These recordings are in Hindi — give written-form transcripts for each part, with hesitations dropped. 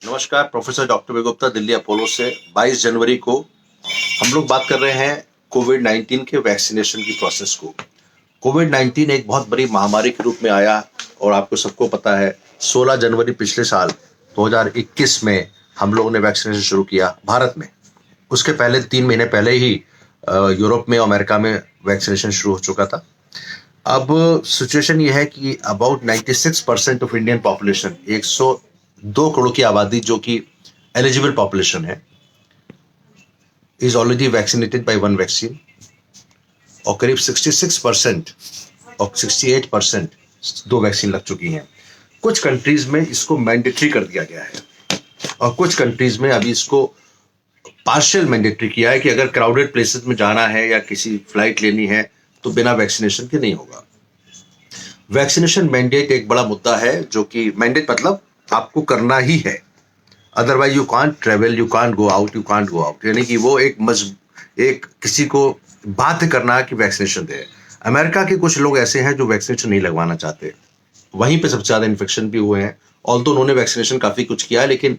नमस्कार, प्रोफेसर डॉक्टर विवेक गुप्ता दिल्ली अपोलो से 22 जनवरी को हम लोग बात कर रहे हैं कोविड 19 के वैक्सीनेशन की प्रोसेस को। कोविड 19 एक बहुत बड़ी महामारी के रूप में आया और आपको सबको पता है 16 जनवरी पिछले साल 2021 में हम लोगों ने वैक्सीनेशन शुरू किया भारत में। उसके पहले 3 महीने पहले ही यूरोप में, अमेरिका में वैक्सीनेशन शुरू हो चुका था। अब सिचुएशन ये है कि about 96% of Indian population 102 crore की आबादी जो कि एलिजिबल पॉपुलेशन है is already vaccinated by one vaccine और करीब 66% और 68% दो वैक्सीन लग चुकी हैं। कुछ कंट्रीज में इसको मैंडेटरी कर दिया गया है और कुछ कंट्रीज में अभी इसको पार्शियल मैंडेटरी किया है कि अगर क्राउडेड प्लेसेस में जाना है या किसी फ्लाइट लेनी है तो बिना वैक्सीनेशन के नहीं होगा। वैक्सीनेशन मैंडेट एक बड़ा मुद्दा है, जो कि मैंडेट मतलब आपको करना ही है, otherwise you can't travel, you can't go out, यानी कि वो एक किसी को बाध्य करना कि वैक्सीनेशन दे। अमेरिका के कुछ लोग ऐसे हैं जो वैक्सीनेशन नहीं लगवाना चाहते, वहीं पे सबसे ज्यादा इन्फेक्शन भी हुए हैं। ऑल्दो उन्होंने वैक्सीनेशन काफी कुछ किया है, लेकिन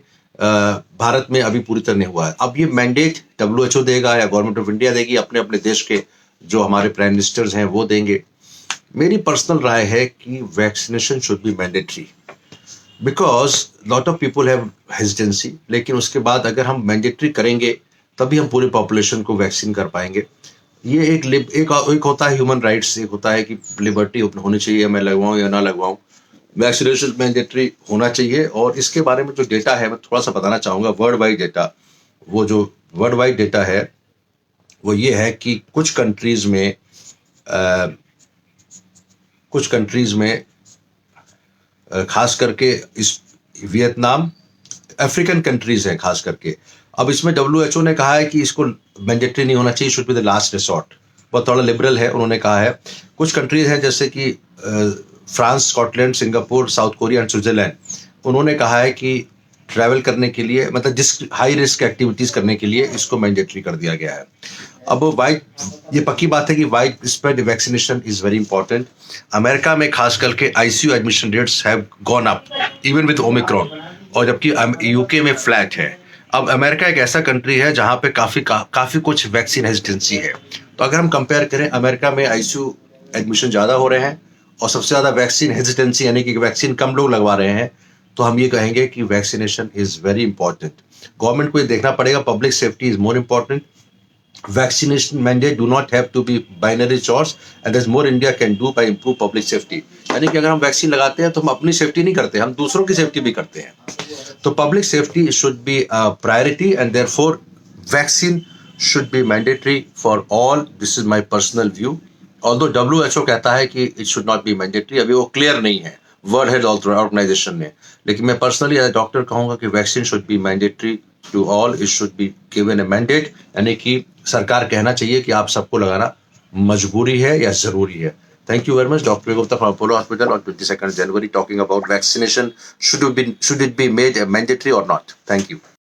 भारत में अभी पूरी तरह नहीं हुआ है। अब ये मैंडेट WHO देगा या गवर्नमेंट ऑफ इंडिया देगी, अपने अपने देश के जो हमारे प्राइम मिनिस्टर्स हैं वो देंगे। मेरी पर्सनल राय है कि vaccination should be mandatory because lot of people have hesitancy, लेकिन उसके बाद अगर हम मैंडेटरी करेंगे तभी हम पूरी पॉपुलेशन को वैक्सीन कर पाएंगे। ये एक होता है ह्यूमन राइट्स, एक होता है कि लिबर्टी होनी चाहिए, मैं लगवाऊं या ना लगवाऊं। वैक्सीनेशन मैंडेटरी होना चाहिए। और इसके बारे में जो डेटा है मैं थोड़ा सा बताना चाहूंगा। वर्ल्ड वाइड डेटा, वो जो वर्ल्ड वाइड डेटा है वो ये है कि कुछ कंट्रीज में खास करके इस वियतनाम, अफ्रीकन कंट्रीज हैं खास करके। अब इसमें WHO ने कहा है कि इसको मैंडेटरी नहीं होना चाहिए, should be the last resort. वो थोड़ा लिबरल है, उन्होंने कहा है। कुछ कंट्रीज हैं जैसे कि France, Scotland, Singapore, south Korea and Switzerland, उन्होंने कहा है कि ट्रैवल करने के लिए, मतलब जिस हाई रिस्क एक्टिविटीज करने के लिए इसको मैंडेटरी कर दिया गया है। अब ये पक्की बात है कि wide spread vaccination is very important. America में खास करके ICU admission rates have gone up even with Omicron, और जबकि यूके में फ्लैट है। अब अमेरिका एक ऐसा कंट्री है जहां पे काफी कुछ वैक्सीन हेजिटेंसी है। तो अगर हम कंपेयर करें, अमेरिका में ICU एडमिशन ज्यादा हो रहे हैं और सबसे ज्यादा वैक्सीन हेजिटेंसी यानी कि वैक्सीन कम लोग लगवा रहे हैं, तो हम ये कहेंगे कि vaccination is very important. Government को ये देखना पड़ेगा, public safety is more important. Vaccination mandate do not have to be binary choice, and there's more India can do by improve public safety। यानी कि अगर हम वैक्सीन लगाते हैं तो हम अपनी सेफ्टी नहीं करते, हम दूसरों की सेफ्टी भी करते हैं। तो public safety should be priority and therefore vaccine should be mandatory for all. This is my personal view. Although WHO कहता है कि it should not be mandatory, अभी वो क्लियर नहीं है वर्ल्ड हेल्थ ऑर्गेनाइजेशन ने। लेकिन मैं पर्सनली एज अ डॉक्टर कहूंगा कि vaccine should be mandatory to all, it should be given a mandate, यानी कि सरकार कहना चाहिए कि आप सबको लगाना मजबूरी है या जरूरी है। Thank you very much, doctor Gupta from Apollo hospital on 22 January talking about vaccination, should it be made mandatory और नॉट। Thank you.